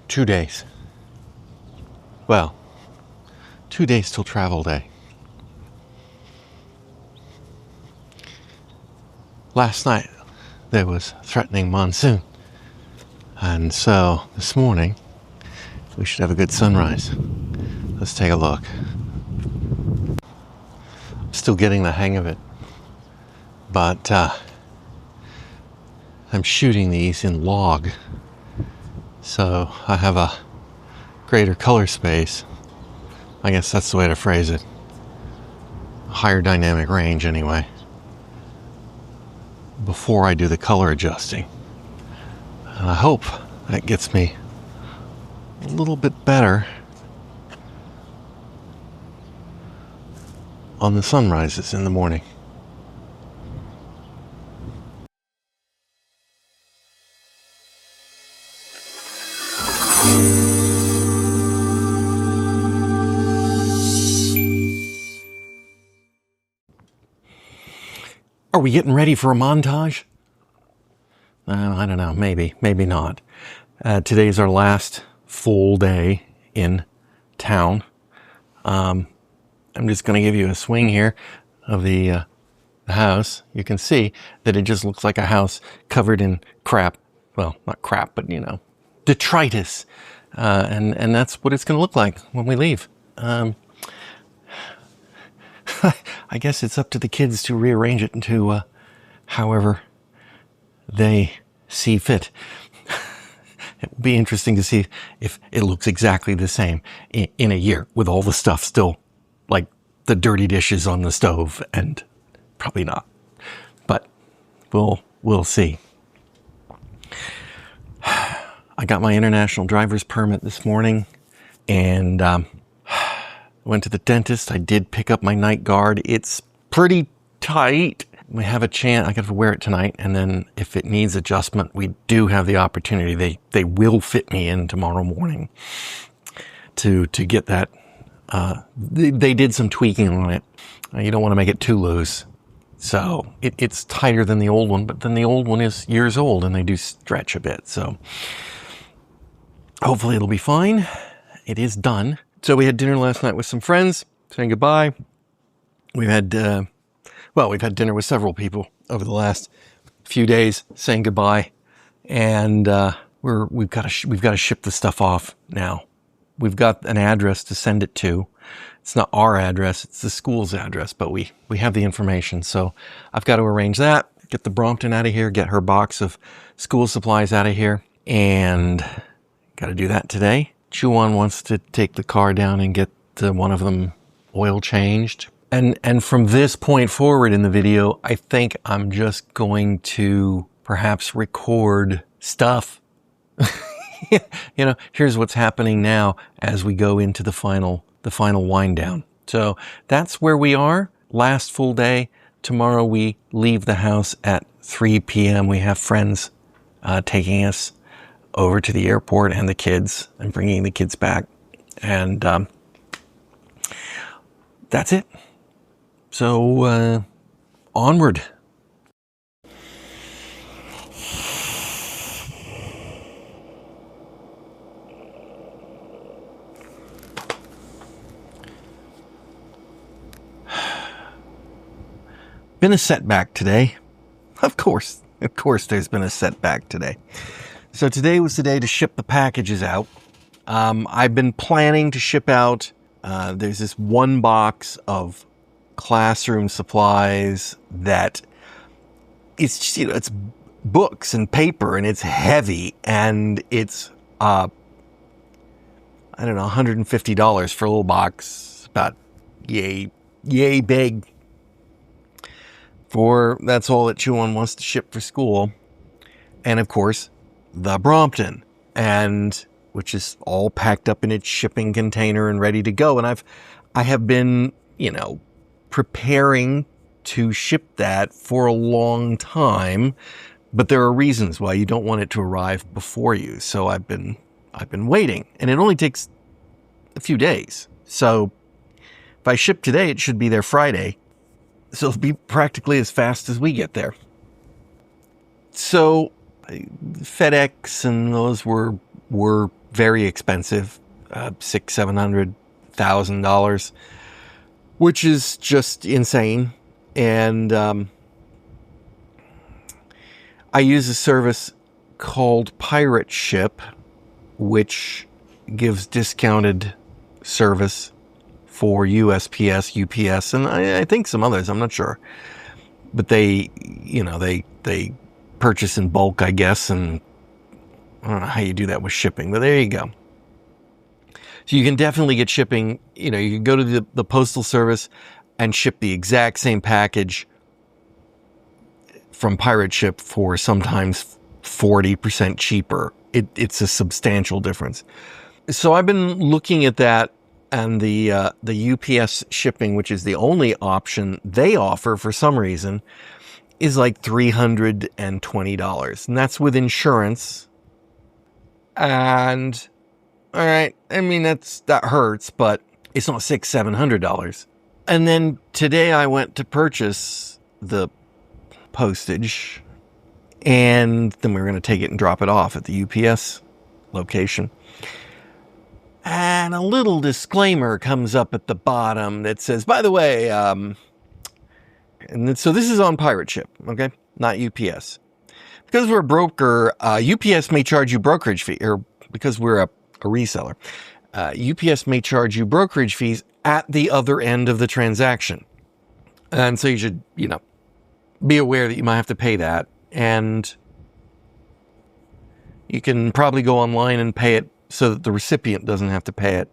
2 days. Well, 2 days till travel day. Last night there was threatening monsoon, and so this morning we should have a good sunrise. Let's take a look. I'm still getting the hang of it, but I'm shooting these in log, so I have a greater color space. I guess that's the way to phrase it. A higher dynamic range anyway, before I do the color adjusting. And I hope that gets me a little bit better on the sunrises in the morning. Are we getting ready for a montage? I don't know, maybe not. Today's our last full day in town. I'm just going to give you a swing here of the house. You can see that it just looks like a house covered in crap. Well, not crap, but detritus. And that's what it's going to look like when we leave. I guess it's up to the kids to rearrange it into however they see fit. It will be interesting to see if it looks exactly the same in a year with all the stuff still, like the dirty dishes on the stove, and probably not. But we'll see. I got my international driver's permit this morning, and went to the dentist. I did pick up my night guard. It's pretty tight. We have a chance. I got to wear it tonight, and then if it needs adjustment, we do have the opportunity. They will fit me in tomorrow morning to get that. They did some tweaking on it. You don't want to make it too loose, so it's tighter than the old one. But then the old one is years old, and they do stretch a bit. So hopefully it'll be fine. It is done. So we had dinner last night with some friends, saying goodbye. We've had dinner with several people over the last few days, saying goodbye, and we've got to ship the stuff off now. We've got an address to send it to. It's not our address; it's the school's address, but we have the information. So I've got to arrange that, get the Brompton out of here, get her box of school supplies out of here, and got to do that today. Chuan wants to take the car down and get one of them oil changed. And from this point forward in the video, I think I'm just going to perhaps record stuff. Here's what's happening now as we go into the final wind down. So that's where we are. Last full day. Tomorrow we leave the house at 3 p.m. We have friends taking us over to the airport and the kids, and bringing the kids back. And that's it. So onward. Been a setback today. Of course there's been a setback today. So today was the day to ship the packages out. I've been planning to ship out, there's this one box of classroom supplies that it's just, it's books and paper, and it's heavy, and it's, I don't know, $150 for a little box, about yay big. That's all that Chuan wants to ship for school. And of course, the Brompton, and which is all packed up in its shipping container and ready to go. And I have been, preparing to ship that for a long time, but there are reasons why you don't want it to arrive before you. So I've been waiting, and it only takes a few days. So if I ship today, it should be there Friday. So it'll be practically as fast as we get there. So FedEx and those were very expensive, $600,000-$700,000, which is just insane. And I use a service called Pirate Ship, which gives discounted service for USPS, UPS, and I think some others. I'm not sure, but they purchase in bulk, I guess, and I don't know how you do that with shipping, but there you go. So you can definitely get shipping. You can go to the postal service and ship the exact same package from Pirate Ship for sometimes 40% cheaper. It's a substantial difference. So I've been looking at that, and the UPS shipping, which is the only option they offer for some reason, is like $320. And that's with insurance. And all right, I mean, that hurts, but it's not $600-$700. And then today I went to purchase the postage, and then we were going to take it and drop it off at the UPS location. And a little disclaimer comes up at the bottom that says, by the way, and so this is on Pirate Ship, okay? Not UPS. Because we're a broker, UPS may charge you brokerage fee, or because we're a reseller, UPS may charge you brokerage fees at the other end of the transaction. And so you should, be aware that you might have to pay that. And you can probably go online and pay it so that the recipient doesn't have to pay it.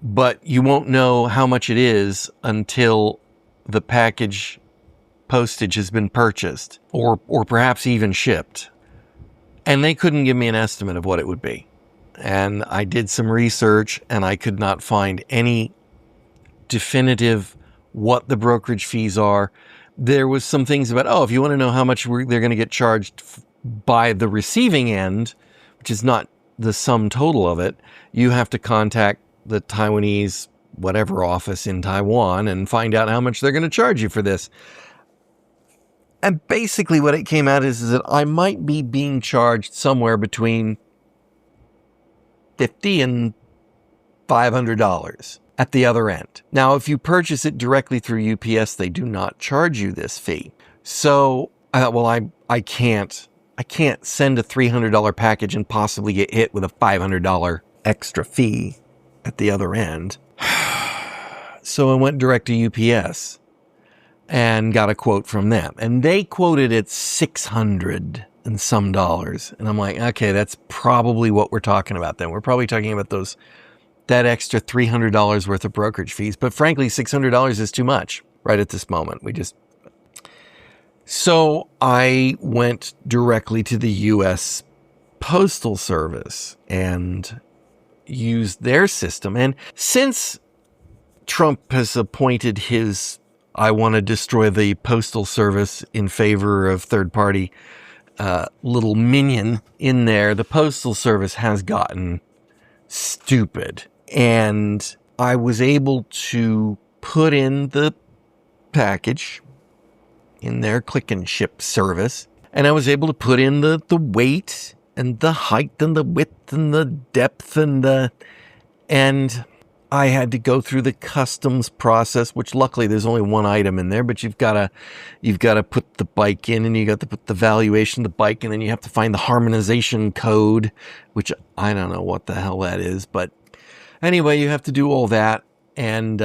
But you won't know how much it is until the package postage has been purchased or perhaps even shipped. And they couldn't give me an estimate of what it would be. And I did some research and I could not find any definitive what the brokerage fees are. There was some things about, if you want to know how much they're going to get charged by the receiving end, which is not the sum total of it, you have to contact the Taiwanese whatever office in Taiwan and find out how much they're going to charge you for this. And basically what it came out is that I might be being charged somewhere between $50 and $500 at the other end. Now, if you purchase it directly through UPS, they do not charge you this fee. So I thought, I can't send a $300 package and possibly get hit with a $500 extra fee at the other end. So I went direct to UPS and got a quote from them. And they quoted it $600 and some dollars. And I'm like, okay, that's probably what we're talking about then. We're probably talking about that extra $300 worth of brokerage fees. But frankly, $600 is too much right at this moment. So I went directly to the U.S. Postal Service and used their system. And since Trump has appointed his I want to destroy the Postal Service in favor of third-party little minion in there, the Postal Service has gotten stupid. And I was able to put in the package in their click and ship service. And I was able to put in the weight and the height and the width and the depth and I had to go through the customs process, which luckily there's only one item in there, but you've got to put the bike in and you got to put the valuation of the bike, and then you have to find the harmonization code, which I don't know what the hell that is, but anyway, you have to do all that. And,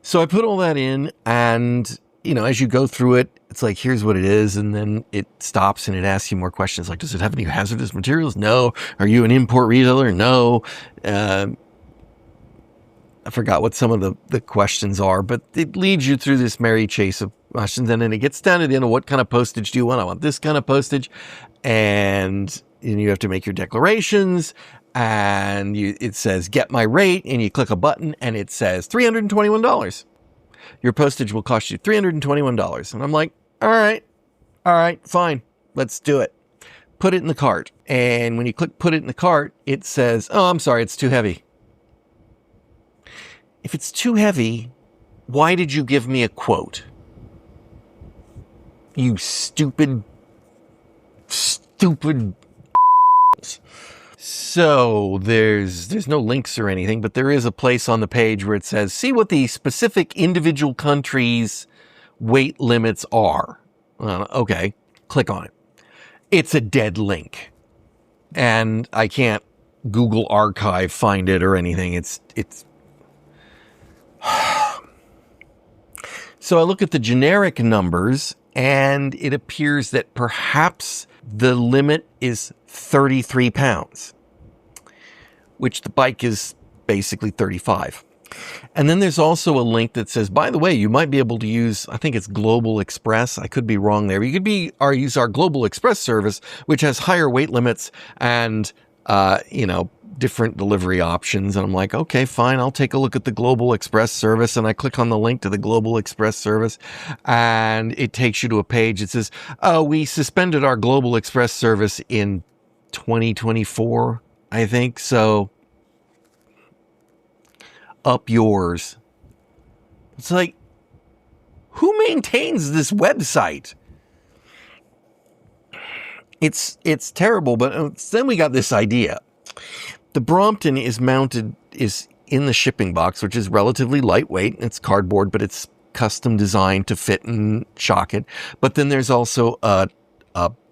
so I put all that in, and as you go through it, it's like, here's what it is. And then it stops and it asks you more questions. Like, does it have any hazardous materials? No. Are you an import retailer? No. I forgot what some of the questions are, but it leads you through this merry chase of questions. And then it gets down to the end of what kind of postage do you want? I want this kind of postage. And you have to make your declarations, and it says, get my rate, and you click a button and it says $321. Your postage will cost you $321. And I'm like, all right, fine. Let's do it. Put it in the cart. And when you click put it in the cart, it says, oh, I'm sorry, it's too heavy. If it's too heavy, why did you give me a quote? You stupid. So there's no links or anything, but there is a place on the page where it says, see what the specific individual countries' weight limits are. Okay, click on it. It's a dead link. And I can't Google archive find it or anything. It's So I look at the generic numbers, and it appears that perhaps the limit is 33 pounds, which the bike is basically 35. And then there's also a link that says, by the way, you might be able to use, I think it's Global Express. I could be wrong there. You could use our Global Express service, which has higher weight limits and, different delivery options. And I'm like, okay, fine. I'll take a look at the Global Express service. And I click on the link to the Global Express service, and it takes you to a page that says, oh, we suspended our Global Express service in 2024, I think. So up yours. It's like, who maintains this website? It's terrible, but then we got this idea. The Brompton is in the shipping box, which is relatively lightweight. It's cardboard, but it's custom designed to fit and shock it. But then there's also a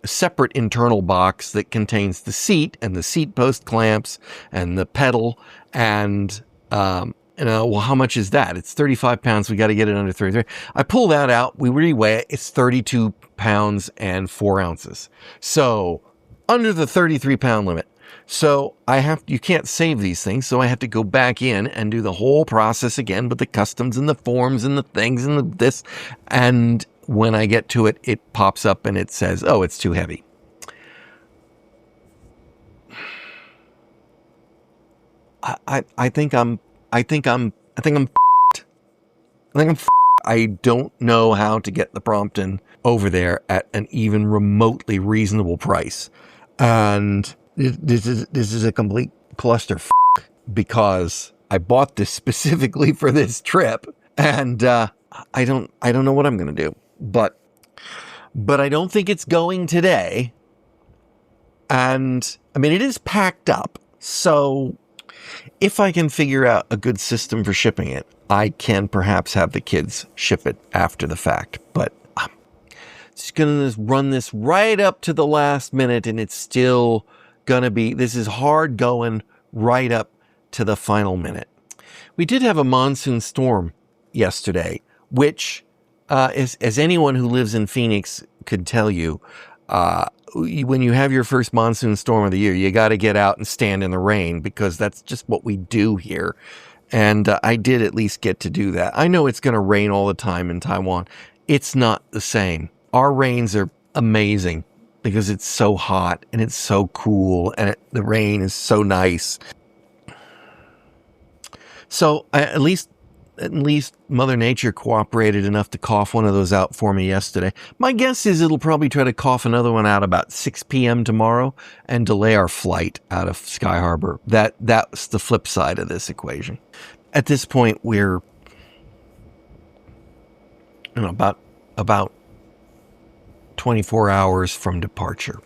separate internal box that contains the seat and the seat post clamps and the pedal and well, how much is that? It's 35 pounds. We got to get it under 33. I pull that out. We reweigh it. It's 32 pounds and 4 ounces. So under the 33 pound limit. So you can't save these things. So I have to go back in and do the whole process again with the customs and the forms and the things and this. And when I get to it, it pops up and it says, oh, it's too heavy. I think I'm I don't know how to get the Brompton over there at an even remotely reasonable price. And this is a complete cluster because I bought this specifically for this trip, and I don't know what I'm going to do. But I don't think it's going today. And I mean, it is packed up. So if I can figure out a good system for shipping it, I can perhaps have the kids ship it after the fact. But I'm just going to run this right up to the last minute, and it's still going to be, this is hard going right up to the final minute. We did have a monsoon storm yesterday, which, as anyone who lives in Phoenix could tell you, when you have your first monsoon storm of the year, you got to get out and stand in the rain because that's just what we do here. And I did at least get to do that. I know it's going to rain all the time in Taiwan. It's not the same. Our rains are amazing because it's so hot and it's so cool and the rain is so nice. So at least Mother Nature cooperated enough to cough one of those out for me yesterday. My guess is it'll probably try to cough another one out about 6 p.m. tomorrow and delay our flight out of Sky Harbor. That's the flip side of this equation. At this point, we're about 24 hours from departure.